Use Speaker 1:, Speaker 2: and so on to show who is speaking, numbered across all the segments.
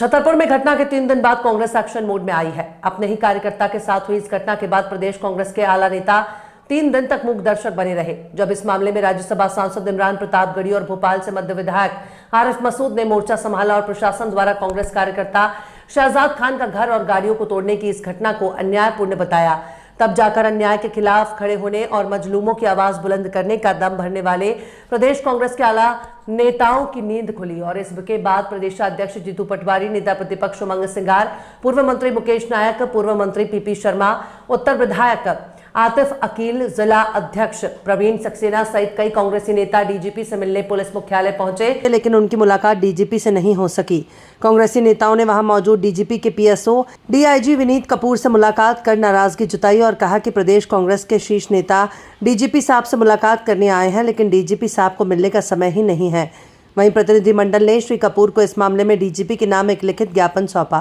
Speaker 1: छतरपुर में घटना के 3 दिन बाद कांग्रेस एक्शन मोड में आई है। अपने ही कार्यकर्ता के साथ हुई इस घटना के बाद प्रदेश कांग्रेस के आला नेता 3 दिन तक मूक दर्शक बने रहे। जब इस मामले में राज्यसभा सांसद इमरान प्रतापगढ़ी और भोपाल से मध्य विधायक आरिफ मसूद ने मोर्चा संभाला और प्रशासन द्वारा कांग्रेस कार्यकर्ता शहजाद खान का घर और गाड़ियों को तोड़ने की इस घटना को अन्यायपूर्ण बताया, तब जाकर अन्याय के खिलाफ खड़े होने और मजलूमों की आवाज बुलंद करने का दम भरने वाले प्रदेश कांग्रेस के आला नेताओं की नींद खुली। और इसके बाद प्रदेशाध्यक्ष जीतू पटवारी, नेता प्रतिपक्ष उमंग सिंगार, पूर्व मंत्री मुकेश नायक, पूर्व मंत्री पीपी शर्मा, उत्तर विधायक आतिफ अकील, जिला अध्यक्ष प्रवीण सक्सेना सहित कई कांग्रेसी नेता डीजीपी से मिलने पुलिस मुख्यालय पहुंचे, लेकिन उनकी मुलाकात डीजीपी से नहीं हो सकी। कांग्रेसी नेताओं ने वहां मौजूद डीजीपी के पीएसओ डीआईजी विनीत कपूर से मुलाकात कर नाराजगी जताई और कहा कि प्रदेश कांग्रेस के शीर्ष नेता डीजीपी साहब से मुलाकात करने आए हैं, लेकिन डीजीपी साहब को मिलने का समय ही नहीं है। वहीं प्रतिनिधिमंडल ने श्री कपूर को इस मामले में डीजीपी के नाम एक लिखित ज्ञापन सौंपा।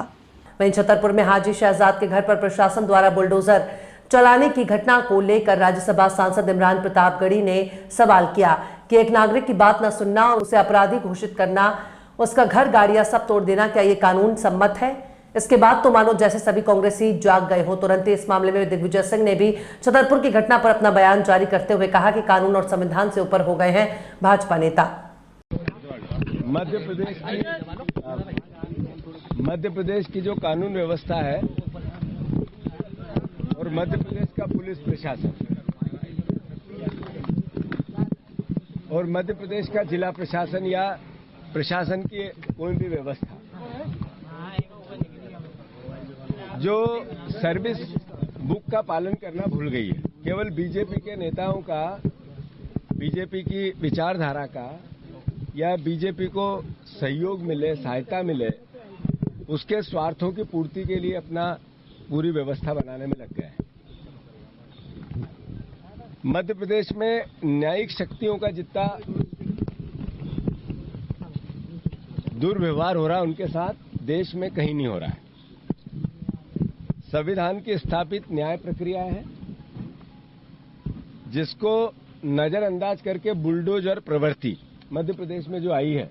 Speaker 1: वहीं छतरपुर में हाजी शहजाद के घर पर प्रशासन द्वारा बुलडोजर चलाने की घटना को लेकर राज्यसभा सांसद इमरान प्रतापगढ़ी ने सवाल किया कि एक नागरिक की बात न सुनना और उसे अपराधी घोषित करना, उसका घर गाड़ियां सब तोड़ देना, क्या ये कानून सम्मत है? इसके बाद तो मानो जैसे सभी कांग्रेसी जाग गए हो। तुरंत ही इस मामले में दिग्विजय सिंह ने भी छतरपुर की घटना पर अपना बयान जारी करते हुए कहा कि कानून और संविधान से ऊपर हो गए हैं भाजपा नेता।
Speaker 2: मध्य प्रदेश की जो कानून व्यवस्था है और मध्य प्रदेश का पुलिस प्रशासन और मध्य प्रदेश का जिला प्रशासन या प्रशासन की कोई भी व्यवस्था जो सर्विस बुक का पालन करना भूल गई है। केवल बीजेपी के नेताओं का, बीजेपी की विचारधारा का या बीजेपी को सहयोग मिले, सहायता मिले, उसके स्वार्थों की पूर्ति के लिए अपना पूरी व्यवस्था बनाने में लग गए हैं। मध्य प्रदेश में न्यायिक शक्तियों का जितना दुर्व्यवहार हो रहा है उनके साथ देश में कहीं नहीं हो रहा है। संविधान की स्थापित न्याय प्रक्रिया है जिसको नजरअंदाज करके बुलडोजर प्रवृत्ति मध्य प्रदेश में जो आई है,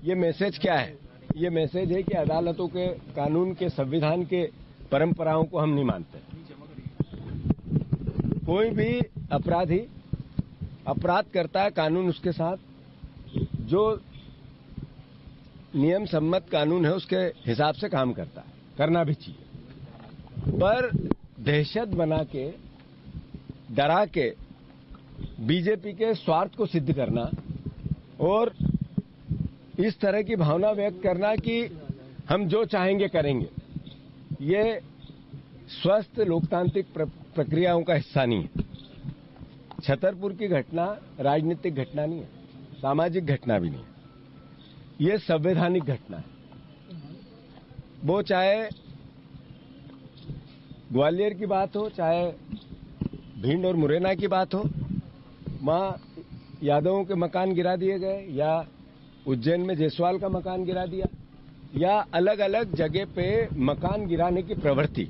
Speaker 2: ये मैसेज क्या है? ये मैसेज है कि अदालतों के, कानून के, संविधान के परंपराओं को हम नहीं मानते। कोई भी अपराधी अपराध करता है, कानून उसके साथ जो नियम सम्मत कानून है उसके हिसाब से काम करता है, करना भी चाहिए। पर दहशत बना के, डरा के बीजेपी के स्वार्थ को सिद्ध करना और इस तरह की भावना व्यक्त करना कि हम जो चाहेंगे करेंगे, ये स्वस्थ लोकतांत्रिक प्रक्रियाओं का हिस्सा नहीं है। छतरपुर की घटना राजनीतिक घटना नहीं है, सामाजिक घटना भी नहीं है, ये संवैधानिक घटना है। वो चाहे ग्वालियर की बात हो, चाहे भिंड और मुरैना की बात हो, वहां यादवों के मकान गिरा दिए गए, या उज्जैन में जायसवाल का मकान गिरा दिया, या अलग अलग जगह पे मकान गिराने की प्रवृत्ति,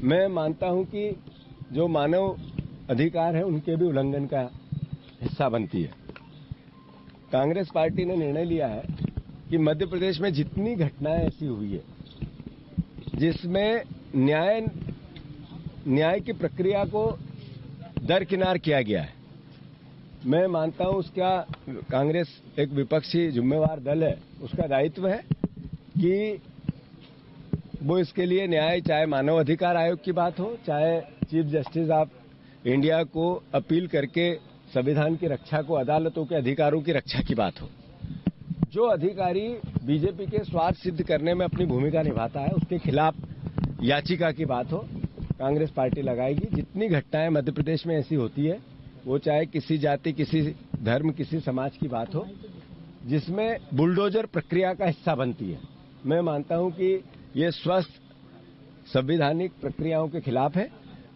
Speaker 2: मैं मानता हूं कि जो मानव अधिकार है उनके भी उल्लंघन का हिस्सा बनती है। कांग्रेस पार्टी ने निर्णय लिया है कि मध्य प्रदेश में जितनी घटनाएं ऐसी हुई है जिसमें न्याय की प्रक्रिया को दरकिनार किया गया है, मैं मानता हूं उसका कांग्रेस एक विपक्षी जिम्मेवार दल है, उसका दायित्व है कि वो इसके लिए न्याय, चाहे मानव अधिकार आयोग की बात हो, चाहे चीफ जस्टिस ऑफ इंडिया को अपील करके संविधान की रक्षा को, अदालतों के अधिकारों की रक्षा की बात हो, जो अधिकारी बीजेपी के स्वार्थ सिद्ध करने में अपनी भूमिका निभाता है उसके खिलाफ याचिका की बात हो, कांग्रेस पार्टी लगाएगी। जितनी घटनाएं मध्य प्रदेश में ऐसी होती है, वो चाहे किसी जाति, किसी धर्म, किसी समाज की बात हो, जिसमें बुलडोजर प्रक्रिया का हिस्सा बनती है, मैं मानता हूं कि ये स्वस्थ संवैधानिक प्रक्रियाओं के खिलाफ है।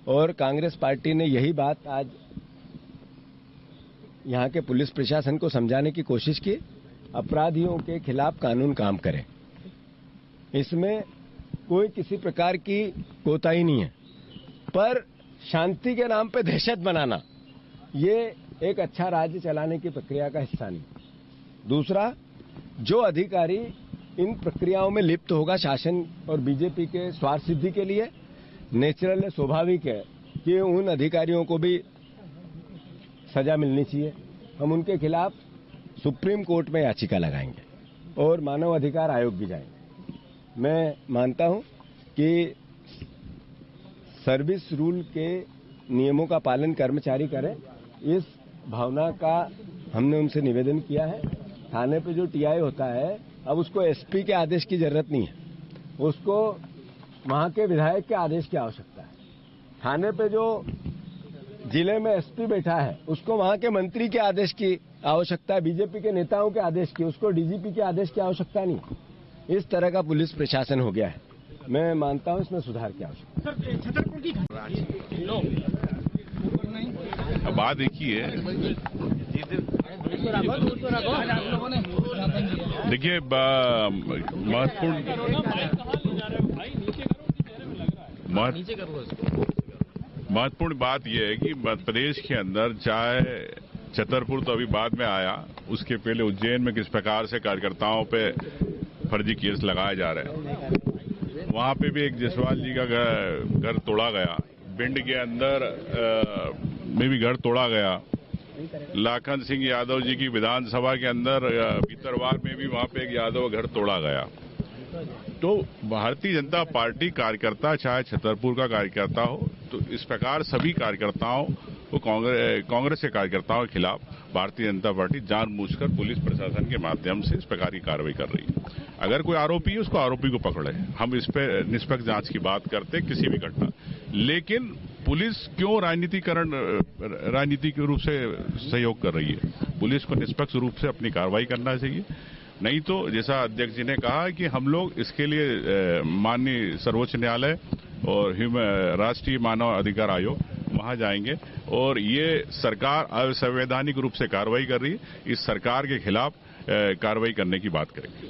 Speaker 2: और कांग्रेस पार्टी ने यही बात आज यहां के पुलिस प्रशासन को समझाने की कोशिश की। अपराधियों के खिलाफ कानून काम करे, इसमें कोई किसी प्रकार की कोताही नहीं है, पर शांति के नाम पे दहशत बनाना, ये एक अच्छा राज्य चलाने की प्रक्रिया का हिस्सा नहीं। दूसरा, जो अधिकारी इन प्रक्रियाओं में लिप्त होगा शासन और बीजेपी के स्वार्थ सिद्धि के लिए। नेचुरल है, स्वाभाविक है कि उन अधिकारियों को भी सजा मिलनी चाहिए। हम उनके खिलाफ सुप्रीम कोर्ट में याचिका लगाएंगे और मानव अधिकार आयोग भी जाएंगे। मैं मानता हूं कि सर्विस रूल के नियमों का पालन कर्मचारी करें, इस भावना का हमने उनसे निवेदन किया है। थाने पे जो टीआई होता है, अब उसको एसपी के आदेश की जरूरत नहीं है, उसको वहां के विधायक के आदेश की आवश्यकता है। थाने पे जो जिले में एसपी बैठा है, उसको वहां के मंत्री के आदेश की आवश्यकता है, बीजेपी के नेताओं के आदेश की, उसको डीजीपी के आदेश की आवश्यकता नहीं। इस तरह का पुलिस प्रशासन हो गया है। मैं मानता हूं इसमें सुधार की आवश्यकता
Speaker 3: है। बात एक ही है, देखिए महत्वपूर्ण बात यह है कि मध्य प्रदेश के अंदर, चाहे छतरपुर तो अभी बाद में आया, उसके पहले उज्जैन में किस प्रकार से कार्यकर्ताओं पे फर्जी केस लगाए जा रहे हैं। वहां पे भी एक जायसवाल जी का घर तोड़ा गया, भिंड के अंदर में भी घर तोड़ा गया, लाखन सिंह यादव जी की विधानसभा के अंदर भीतरवार में भी वहां पे एक यादव घर तोड़ा गया। तो भारतीय जनता पार्टी कार्यकर्ता, चाहे छतरपुर का कार्यकर्ता हो, तो इस प्रकार सभी कार्यकर्ताओं को, कांग्रेस के कार्यकर्ताओं के खिलाफ भारतीय जनता पार्टी जानबूझकर पुलिस प्रशासन के माध्यम से इस प्रकार की कार्रवाई कर रही है। अगर कोई आरोपी है, उसको आरोपी को पकड़े। हम इस पे निष्पक्ष जांच की बात करते हैं किसी भी घटना, लेकिन पुलिस क्यों राजनीतिक रूप से सहयोग कर रही है? पुलिस को निष्पक्ष रूप से अपनी कार्रवाई करना चाहिए। नहीं तो जैसा अध्यक्ष जी ने कहा कि हम लोग इसके लिए माननीय सर्वोच्च न्यायालय और राष्ट्रीय मानव अधिकार आयोग वहां जाएंगे और ये सरकार असंवैधानिक रूप से कार्रवाई कर रही है, इस सरकार के खिलाफ कार्रवाई करने की बात करेंगे।